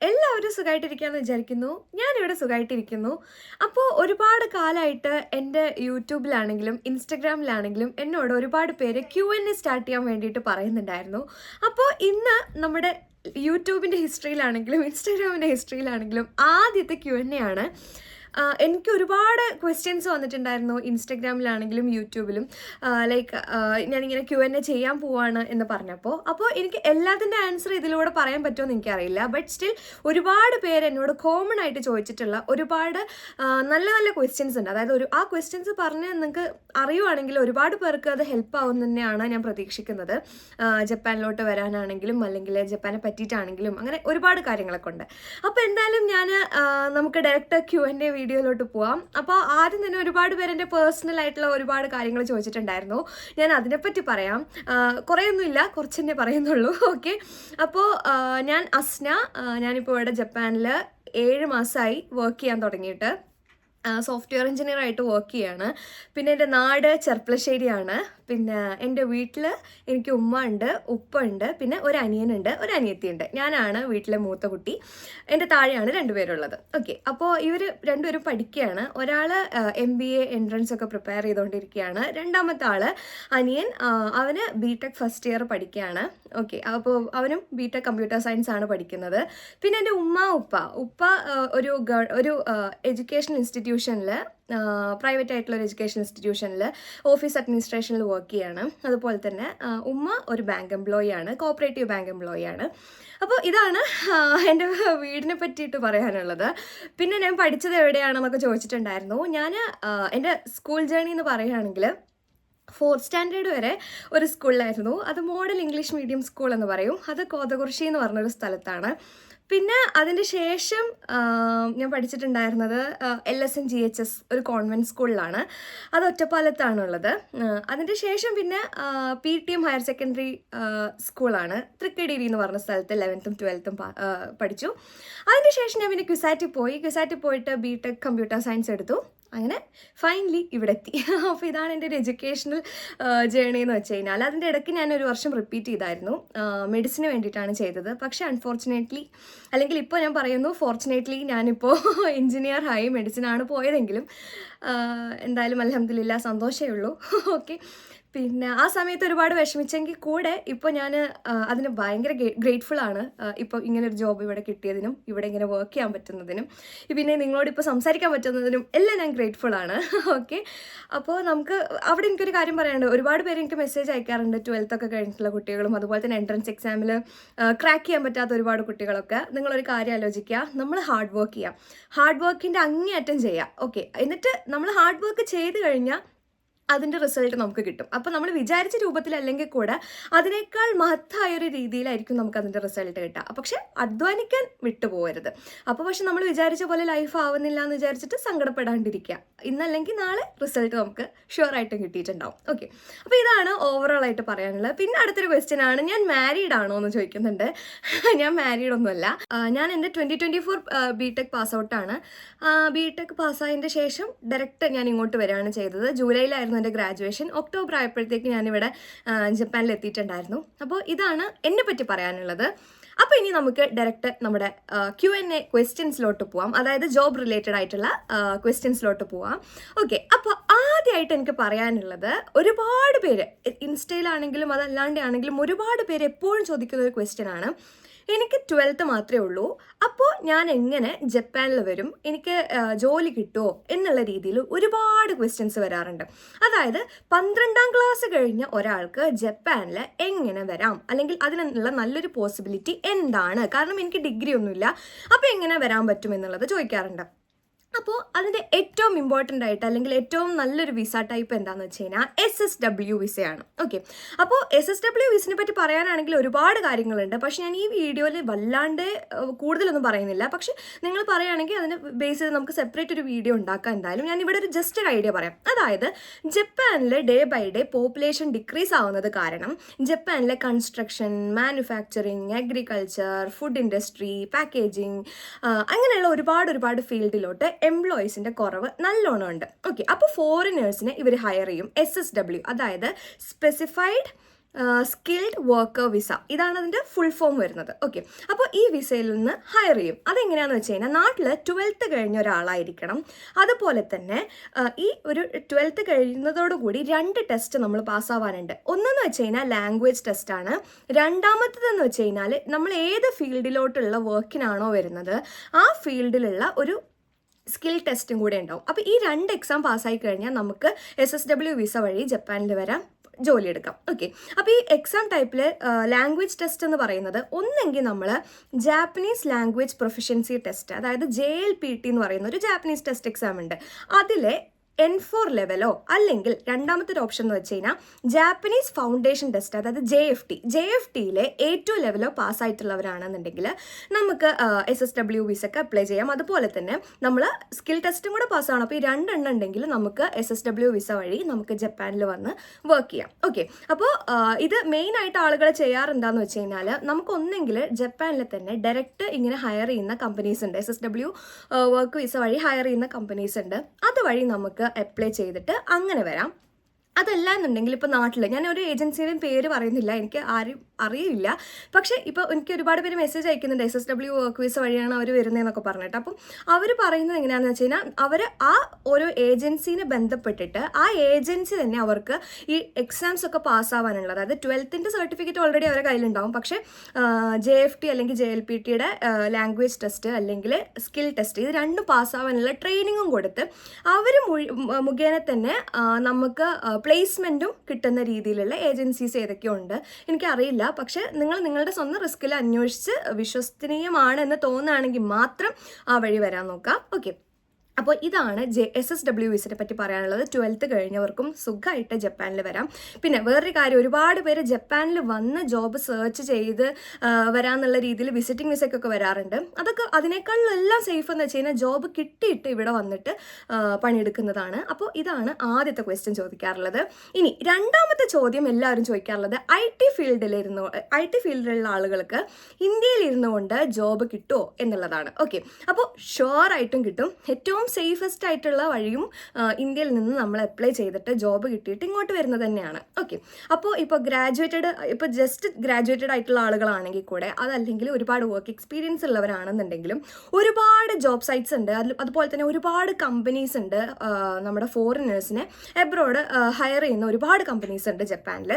എല്ലാവരും സുഖമായിട്ടിരിക്കുകയെന്ന് വിചാരിക്കുന്നു. ഞാനിവിടെ സുഖമായിട്ടിരിക്കുന്നു. അപ്പോൾ ഒരുപാട് കാലമായിട്ട് എൻ്റെ യൂട്യൂബിലാണെങ്കിലും ഇൻസ്റ്റഗ്രാമിലാണെങ്കിലും എന്നോട് ഒരുപാട് പേര് Q&A സ്റ്റാർട്ട് ചെയ്യാൻ വേണ്ടിയിട്ട് പറയുന്നുണ്ടായിരുന്നു. അപ്പോൾ ഇന്ന് നമ്മുടെ യൂട്യൂബിൻ്റെ ഹിസ്റ്ററിയിലാണെങ്കിലും ഇൻസ്റ്റഗ്രാമിൻ്റെ ഹിസ്റ്ററിയിലാണെങ്കിലും ആദ്യത്തെ Q&A ആണ്. എനിക്ക് ഒരുപാട് ക്വസ്റ്റ്യൻസ് വന്നിട്ടുണ്ടായിരുന്നു ഇൻസ്റ്റഗ്രാമിലാണെങ്കിലും യൂട്യൂബിലും. ലൈക്ക് ഞാനിങ്ങനെ Q&A ചെയ്യാൻ പോവാണ് എന്ന് പറഞ്ഞപ്പോൾ എനിക്ക് എല്ലാത്തിൻ്റെ ആൻസർ ഇതിലൂടെ പറയാൻ പറ്റുമോ എന്ന് എനിക്കറിയില്ല. ബട്ട് സ്റ്റിൽ ഒരുപാട് പേര് എന്നോട് കോമൺ ആയിട്ട് ചോദിച്ചിട്ടുള്ള ഒരുപാട് നല്ല നല്ല ക്വസ്റ്റ്യൻസ് ഉണ്ട്. അതായത് ആ ക്വസ്റ്റ്യൻസ് പറഞ്ഞ് നിങ്ങൾക്ക് അറിയുവാണെങ്കിൽ ഒരുപാട് പേർക്ക് അത് ഹെൽപ്പ് ആവും തന്നെയാണ് ഞാൻ പ്രതീക്ഷിക്കുന്നത്. ജപ്പാനിലോട്ട് വരാനാണെങ്കിലും അല്ലെങ്കിൽ ജപ്പാനെ പറ്റിയിട്ടാണെങ്കിലും അങ്ങനെ ഒരുപാട് കാര്യങ്ങളൊക്കെ ഉണ്ട്. അപ്പോൾ എന്തായാലും നമുക്ക് ഡയറക്റ്റ് Q&A വീഡിയോയിലോട്ട് പോവാം. അപ്പോൾ ആദ്യം തന്നെ ഒരുപാട് പേര് എൻ്റെ പേഴ്സണൽ ആയിട്ടുള്ള ഒരുപാട് കാര്യങ്ങൾ ചോദിച്ചിട്ടുണ്ടായിരുന്നു. ഞാൻ അതിനെപ്പറ്റി പറയാം. കുറേയൊന്നുമില്ല, കുറച്ച് തന്നെ പറയുന്നുള്ളൂ. ഓക്കെ, അപ്പോൾ ഞാൻ അസ്ന. ഞാനിപ്പോൾ ഇവിടെ ജപ്പാനിൽ 7 മാസമായി വർക്ക് ചെയ്യാൻ തുടങ്ങിയിട്ട്. സോഫ്റ്റ്വെയർ എഞ്ചിനീയർ ആയിട്ട് വർക്ക് ചെയ്യാണ്. പിന്നെ എൻ്റെ നാട് ചെർപ്പളശ്ശേരിയാണ്. പിന്നെ എൻ്റെ വീട്ടിൽ എനിക്ക് ഉമ്മ ഉണ്ട്, ഉപ്പ ഉണ്ട്, പിന്നെ ഒരു അനിയനുണ്ട്, ഒരു അനിയത്തിയുണ്ട്. ഞാനാണ് വീട്ടിലെ മൂത്ത കുട്ടി. എൻ്റെ താഴെയാണ് 2 പേരുള്ളത്. ഓക്കെ, അപ്പോൾ ഇവർ 2 പേരും പഠിക്കുകയാണ്. ഒരാൾ MBA എൻട്രൻസ് ഒക്കെ പ്രിപ്പയർ ചെയ്തുകൊണ്ടിരിക്കുകയാണ്. രണ്ടാമത്തെ ആൾ അനിയൻ, അവന് BTech ഫസ്റ്റ് ഇയർ പഠിക്കുകയാണ്. ഓക്കെ, അപ്പോൾ അവനും BTech കമ്പ്യൂട്ടർ സയൻസ് ആണ് പഠിക്കുന്നത്. പിന്നെ എൻ്റെ ഉപ്പ ഒരു എഡ്യൂക്കേഷൻ ഇൻസ്റ്റിറ്റ്യൂഷനിൽ, പ്രൈവറ്റ് ആയിട്ടുള്ള ഒരു എഡ്യൂക്കേഷൻ ഇൻസ്റ്റിറ്റ്യൂഷനിൽ ഓഫീസ് അഡ്മിനിസ്ട്രേഷനിൽ വർക്ക് ചെയ്യാണ്. അതുപോലെ തന്നെ ഉമ്മ ഒരു ബാങ്ക് എംപ്ലോയി ആണ്, കോപ്പറേറ്റീവ് ബാങ്ക് എംപ്ലോയി ആണ്. അപ്പോൾ ഇതാണ് എൻ്റെ വീടിനെ പറ്റിയിട്ട് പറയാനുള്ളത്. പിന്നെ ഞാൻ പഠിച്ചത് എവിടെയാണെന്നൊക്കെ ചോദിച്ചിട്ടുണ്ടായിരുന്നു. എൻ്റെ സ്കൂൾ ജേണി എന്ന് പറയുകയാണെങ്കിൽ 4th സ്റ്റാൻഡേർഡ് വരെ ഒരു സ്കൂളിലായിരുന്നു. അത് മോഡൽ ഇംഗ്ലീഷ് മീഡിയം സ്കൂൾ എന്ന് പറയും. അത് കോതകുറിശി എന്ന് പറഞ്ഞൊരു സ്ഥലത്താണ്. പിന്നെ അതിൻ്റെ ശേഷം ഞാൻ പഠിച്ചിട്ടുണ്ടായിരുന്നത് LSNGHS ഒരു കോൺവെൻറ്റ് സ്കൂളിലാണ്. അത് ഒറ്റപ്പാലത്താണുള്ളത്. അതിൻ്റെ ശേഷം പിന്നെ PTM ഹയർ സെക്കൻഡറി സ്കൂളാണ്, തൃക്കടിരി എന്ന് പറഞ്ഞ സ്ഥലത്ത് 11th 12th പഠിച്ചു. അതിൻ്റെ ശേഷം ഞാൻ പിന്നെ ക്യുസാറ്റിൽ പോയിട്ട് BTech കമ്പ്യൂട്ടർ സയൻസ് എടുത്തു. അങ്ങനെ ഫൈനലി ഇവിടെ എത്തി. അപ്പോൾ ഇതാണ് എൻ്റെ ഒരു എഡ്യൂക്കേഷണൽ ജേണി എന്ന് വെച്ച് കഴിഞ്ഞാൽ. അതിൻ്റെ ഇടയ്ക്ക് ഞാൻ 1 വർഷം റിപ്പീറ്റ് ചെയ്തായിരുന്നു. മെഡിസിന് വേണ്ടിയിട്ടാണ് ചെയ്തത്. പക്ഷേ അൺഫോർച്ചുനേറ്റ്ലി, അല്ലെങ്കിൽ ഇപ്പോൾ ഞാൻ പറയുന്നു ഫോർച്ചുനേറ്റ്ലി, ഞാനിപ്പോൾ എൻജിനീയർ ആയി. മെഡിസിനാണ് പോയതെങ്കിലും എന്തായാലും അൽഹംദുലില്ലാ സന്തോഷമേ ഉള്ളൂ. ഓക്കെ, പിന്നെ ആ സമയത്ത് ഒരുപാട് വിഷമിച്ചെങ്കിൽ കൂടെ ഇപ്പോൾ ഞാൻ അതിന് ഭയങ്കര ഗ്രേറ്റ്ഫുൾ ആണ്. ഇപ്പോൾ ഇങ്ങനൊരു ജോബ് ഇവിടെ കിട്ടിയതിനും ഇവിടെ ഇങ്ങനെ വർക്ക് ചെയ്യാൻ പറ്റുന്നതിനും പിന്നെ നിങ്ങളോടിപ്പോൾ സംസാരിക്കാൻ പറ്റുന്നതിനും എല്ലാം ഞാൻ ഗ്രേറ്റ്ഫുൾ ആണ്. ഓക്കെ, അപ്പോൾ നമുക്ക് അവിടെ എനിക്കൊരു കാര്യം പറയാനുണ്ട്. ഒരുപാട് പേര് എനിക്ക് മെസ്സേജ് അയക്കാറുണ്ട്, 12th ഒക്കെ കഴിഞ്ഞിട്ടുള്ള കുട്ടികളും അതുപോലെ തന്നെ എൻട്രൻസ് എക്സാമിൽ ക്രാക്ക് ചെയ്യാൻ പറ്റാത്ത ഒരുപാട് കുട്ടികളൊക്കെ. നിങ്ങളൊരു കാര്യം ആലോചിക്കുക, നമ്മൾ ഹാർഡ് വർക്ക് ചെയ്യാം, ഹാർഡ് വർക്കിൻ്റെ അങ്ങേയറ്റം ചെയ്യാം. ഓക്കെ, എന്നിട്ട് നമ്മൾ ഹാർഡ് വർക്ക് ചെയ്ത് കഴിഞ്ഞാൽ അതിൻ്റെ റിസൾട്ട് നമുക്ക് കിട്ടും. അപ്പോൾ നമ്മൾ വിചാരിച്ച രൂപത്തിലല്ലെങ്കിൽ കൂടെ അതിനേക്കാൾ മഹത്തായൊരു രീതിയിലായിരിക്കും നമുക്ക് അതിൻ്റെ റിസൾട്ട് കിട്ടുക. പക്ഷെ അധ്വാനിക്കാൻ വിട്ടുപോകരുത്. അപ്പോൾ പക്ഷെ നമ്മൾ വിചാരിച്ച പോലെ ലൈഫ് ആവുന്നില്ല എന്ന് വിചാരിച്ചിട്ട് സങ്കടപ്പെടാണ്ടിരിക്കുക. ഇന്നല്ലെങ്കിൽ നാളെ റിസൾട്ട് നമുക്ക് ഷുവറായിട്ടും കിട്ടിയിട്ടുണ്ടാവും. ഓക്കെ, അപ്പോൾ ഇതാണ് ഓവറോൾ ആയിട്ട് പറയാനുള്ളത്. പിന്നെ അടുത്തൊരു ക്വസ്റ്റ്യൻ ആണ്, ഞാൻ മാരീഡ് ആണോ എന്ന് ചോദിക്കുന്നുണ്ട്. ഞാൻ മാരീഡ് ഒന്നുമല്ല. ഞാൻ എൻ്റെ 2024 BTech പാസ് ഔട്ടാണ്. BTech പാസ്സായതിൻ്റെ ശേഷം ഡയറക്റ്റ് ഞാൻ ഇങ്ങോട്ട് വരികയാണ് ചെയ്തത്. ജൂലൈയിലായിരുന്നു എൻ്റെ ഗ്രാജുവേഷൻ. ഒക്ടോബർ ആയപ്പോഴത്തേക്ക് ഞാനിവിടെ ജപ്പാനിൽ എത്തിയിട്ടുണ്ടായിരുന്നു. അപ്പോൾ ഇതാണ് എന്നെ പറ്റി പറയാനുള്ളത്. അപ്പോൾ ഇനി നമുക്ക് ഡയറക്റ്റ് നമ്മുടെ Q&A ക്വസ്റ്റ്യൻസിലോട്ട് പോവാം. അതായത് ജോബ് റിലേറ്റഡ് ആയിട്ടുള്ള ക്വസ്റ്റ്യൻസിലോട്ട് പോവാം. ഓക്കെ, അപ്പോൾ ആദ്യമായിട്ട് എനിക്ക് പറയാനുള്ളത്, ഒരുപാട് പേര് ഇൻസ്റ്റയിലാണെങ്കിലും അതല്ലാണ്ടാണെങ്കിലും ഒരുപാട് പേര് എപ്പോഴും ചോദിക്കുന്ന ഒരു ക്വസ്റ്റ്യൻ ആണ്, എനിക്ക് 12th മാത്രമേ ഉള്ളൂ, അപ്പോൾ ഞാൻ എങ്ങനെ ജപ്പാനിൽ വരും, എനിക്ക് ജോലി കിട്ടുമോ എന്നുള്ള രീതിയിൽ ഒരുപാട് ക്വസ്റ്റ്യൻസ് വരാറുണ്ട്. അതായത് 12ാം ക്ലാസ് കഴിഞ്ഞ ഒരാൾക്ക് ജപ്പാനിൽ എങ്ങനെ വരാം, അല്ലെങ്കിൽ അതിനുള്ള നല്ലൊരു പോസിബിലിറ്റി എന്താണ്, കാരണം എനിക്ക് ഡിഗ്രി ഒന്നുമില്ല, അപ്പോൾ എങ്ങനെ വരാൻ പറ്റും എന്നുള്ളത് ചോദിക്കാറുണ്ട്. അപ്പോൾ അതിൻ്റെ ഏറ്റവും ഇമ്പോർട്ടൻ്റ് ആയിട്ട് അല്ലെങ്കിൽ ഏറ്റവും നല്ലൊരു വിസ ടൈപ്പ് എന്താണെന്ന് വെച്ച് കഴിഞ്ഞാൽ SSW വിസയാണ്. ഓക്കെ, അപ്പോൾ SSW വിസിനെ പറ്റി പറയാനാണെങ്കിൽ ഒരുപാട് കാര്യങ്ങളുണ്ട്. പക്ഷെ ഞാൻ ഈ വീഡിയോയിൽ വല്ലാണ്ട് കൂടുതലൊന്നും പറയുന്നില്ല. പക്ഷെ നിങ്ങൾ പറയുകയാണെങ്കിൽ അതിന് ബേസ് ചെയ്ത് നമുക്ക് സെപ്പറേറ്റ് ഒരു വീഡിയോ ഉണ്ടാക്കാം. എന്തായാലും ഞാൻ ഇവിടെ ഒരു ജസ്റ്റ് ഒരു ഐഡിയ പറയാം. അതായത് ജപ്പാനിൽ day by day population decrease ആവുന്നത് കാരണം ജപ്പാനിലെ construction, manufacturing, agriculture, food industry, packaging, അങ്ങനെയുള്ള ഒരുപാട് ഫീൽഡിലോട്ട് എംപ്ലോയീസിൻ്റെ കുറവ് നല്ലോണം ഉണ്ട്. ഓക്കെ, അപ്പോൾ ഫോറിനേഴ്സിനെ ഇവർ ഹയർ ചെയ്യും. SSW, അതായത് സ്പെസിഫൈഡ് സ്കിൽഡ് വർക്കർ വിസ, ഇതാണ് അതിൻ്റെ ഫുൾ ഫോം വരുന്നത്. ഓക്കെ, അപ്പോൾ ഈ വിസയിൽ നിന്ന് ഹയർ ചെയ്യും. അതെങ്ങനെയാണെന്ന് വെച്ച് കഴിഞ്ഞാൽ നാട്ടിൽ 12th കഴിഞ്ഞ ഒരാളായിരിക്കണം. അതുപോലെ തന്നെ ഈ ഒരു 12th കഴിയുന്നതോടുകൂടി 2 ടെസ്റ്റ് നമ്മൾ പാസ്സാവാനുണ്ട്. ഒന്നെന്ന് വെച്ച് കഴിഞ്ഞാൽ ലാംഗ്വേജ് ടെസ്റ്റാണ്. രണ്ടാമത്തേതെന്ന് വെച്ച് കഴിഞ്ഞാൽ നമ്മൾ ഏത് ഫീൽഡിലോട്ടുള്ള വർക്കിനാണോ വരുന്നത് ആ ഫീൽഡിലുള്ള ഒരു സ്കിൽ ടെസ്റ്റും കൂടെ ഉണ്ടാവും. അപ്പോൾ ഈ 2 എക്സാം പാസ്സായി കഴിഞ്ഞാൽ നമുക്ക് SSW വിസ വഴി ജപ്പാനിൽ വരാം, ജോലി എടുക്കാം. ഓക്കെ, അപ്പോൾ ഈ എക്സാം ടൈപ്പിൽ ലാംഗ്വേജ് ടെസ്റ്റ് എന്ന് പറയുന്നത് ഒന്നെങ്കിൽ നമ്മൾ ജാപ്പനീസ് ലാംഗ്വേജ് പ്രൊഫഷൻസി ടെസ്റ്റ്, അതായത് JLPT എന്ന് പറയുന്ന ഒരു ജാപ്പനീസ് ടെസ്റ്റ് എക്സാം ഉണ്ട്. അതിലെ N4 ലെവലോ അല്ലെങ്കിൽ രണ്ടാമത്തെ ഒരു ഓപ്ഷൻ എന്ന് വെച്ച് കഴിഞ്ഞാൽ ജാപ്പനീസ് ഫൗണ്ടേഷൻ ടെസ്റ്റ്, അതായത് JFTയിലെ A2 ലെവലോ പാസ്സായിട്ടുള്ളവരാണെന്നുണ്ടെങ്കിൽ നമുക്ക് SSW വിസക്ക് അപ്ലൈ ചെയ്യാം. അതുപോലെ തന്നെ നമ്മൾ സ്കിൽ ടെസ്റ്റും കൂടെ പാസ്സാവണം. അപ്പോൾ ഈ 2 എണ്ണം ഉണ്ടെങ്കിൽ നമുക്ക് SSW വിസ വഴി നമുക്ക് ജപ്പാനിൽ വന്ന് വർക്ക് ചെയ്യാം. ഓക്കെ, അപ്പോൾ ഇത് മെയിനായിട്ട് ആളുകൾ ചെയ്യാറെന്താന്ന് വെച്ച് കഴിഞ്ഞാൽ നമുക്കൊന്നെങ്കിൽ ജപ്പാനിൽ തന്നെ ഡയറക്റ്റ് ഇങ്ങനെ ഹയർ ചെയ്യുന്ന കമ്പനീസ് ഉണ്ട്, SSW വർക്ക് വിസ വഴി ഹയർ ചെയ്യുന്ന കമ്പനീസ് ഉണ്ട്. അതുവഴി നമുക്ക് അപ്ലൈ ചെയ്തിട്ട് അങ്ങനെ വരാം. അതല്ല എന്നുണ്ടെങ്കിൽ ഇപ്പോൾ നാട്ടിൽ ഞാൻ ഒരു ഏജൻസിയുടെയും പേര് പറയുന്നില്ല, എനിക്ക് ആരും അറിയില്ല. പക്ഷേ ഇപ്പോൾ എനിക്ക് ഒരുപാട് പേര് മെസ്സേജ് അയക്കുന്നുണ്ട് SSW വർക്ക് വിസ വഴിയാണ് അവർ വരുന്നതെന്നൊക്കെ പറഞ്ഞിട്ട്. അപ്പം അവർ പറയുന്നത് എങ്ങനെയാണെന്ന് വെച്ച് കഴിഞ്ഞാൽ അവർ ആ ഓരോ ഏജൻസിനെ ബന്ധപ്പെട്ടിട്ട് ആ ഏജൻസി തന്നെ അവർക്ക് ഈ എക്സാംസ് ഒക്കെ പാസ്സാവാനുള്ളത്, അതായത് 12th സർട്ടിഫിക്കറ്റ് ഓൾറെഡി അവരുടെ കയ്യിലുണ്ടാവും. പക്ഷേ JFT അല്ലെങ്കിൽ JLPTയുടെ ലാംഗ്വേജ് ടെസ്റ്റ് അല്ലെങ്കിൽ സ്കിൽ ടെസ്റ്റ് ഇത് 2 പാസ്സാവാനുള്ള ട്രെയിനിങ്ങും കൊടുത്ത് അവർ മുഖേന തന്നെ നമുക്ക് പ്ലേസ്മെൻറ്റും കിട്ടുന്ന രീതിയിലുള്ള ഏജൻസീസ് ഏതൊക്കെയോ ഉണ്ട്, എനിക്കറിയില്ല. പക്ഷേ നിങ്ങൾ നിങ്ങളുടെ സ്വന്തം റിസ്കിൽ അന്വേഷിച്ച് വിശ്വസനീയമാണ് എന്ന് തോന്നുകയാണെങ്കിൽ മാത്രം ആ വഴി വരാൻ നോക്കാം. ഓക്കെ, അപ്പോൾ ഇതാണ് SSW വിസയെ പറ്റി പറയാനുള്ളത്. 12th കഴിഞ്ഞവർക്കും സുഖമായിട്ട് ജപ്പാനിൽ വരാം. പിന്നെ വേറൊരു കാര്യം, ഒരുപാട് പേര് ജപ്പാനിൽ വന്ന് ജോബ് സെർച്ച് ചെയ്ത് വരാമെന്നുള്ള രീതിയിൽ വിസിറ്റിംഗ് വിസയ്ക്കൊക്കെ വരാറുണ്ട്. അതൊക്കെ അതിനേക്കാളെല്ലാം സേഫ് എന്ന് വെച്ച് കഴിഞ്ഞാൽ ജോബ് കിട്ടിയിട്ട് ഇവിടെ വന്നിട്ട് പണിയെടുക്കുന്നതാണ്. അപ്പോൾ ഇതാണ് ആദ്യത്തെ ക്വസ്റ്റ്യൻ ചോദിക്കാറുള്ളത്. ഇനി രണ്ടാമത്തെ ചോദ്യം എല്ലാവരും ചോദിക്കാറുള്ളത് IT ഫീൽഡിലുള്ള ആളുകൾക്ക് ഇന്ത്യയിൽ ഇരുന്നു കൊണ്ട് ജോബ് കിട്ടുമോ എന്നുള്ളതാണ്. ഓക്കെ, അപ്പോൾ ഷുവറായിട്ടും കിട്ടും. ഏറ്റവും സേഫസ്റ്റ് ആയിട്ടുള്ള വഴിയും ഇന്ത്യയിൽ നിന്ന് നമ്മൾ അപ്ലൈ ചെയ്തിട്ട് ജോബ് കിട്ടിയിട്ട് ഇങ്ങോട്ട് വരുന്നത് തന്നെയാണ്. ഓക്കെ, അപ്പോൾ ഇപ്പോൾ ജസ്റ്റ് ഗ്രാജുവേറ്റഡ് ആയിട്ടുള്ള ആളുകളാണെങ്കിൽ കൂടെ, അതല്ലെങ്കിൽ ഒരുപാട് വർക്ക് എക്സ്പീരിയൻസ് ഉള്ളവരാണെന്നുണ്ടെങ്കിലും ഒരുപാട് ജോബ് സൈറ്റ്സ് ഉണ്ട്. അതുപോലെ തന്നെ ഒരുപാട് കമ്പനീസ് ഉണ്ട്, നമ്മുടെ ഫോറിനേഴ്സിനെ എബ്രോഡ് ഹയർ ചെയ്യുന്ന ഒരുപാട് കമ്പനീസ് ഉണ്ട് ജപ്പാനിൽ.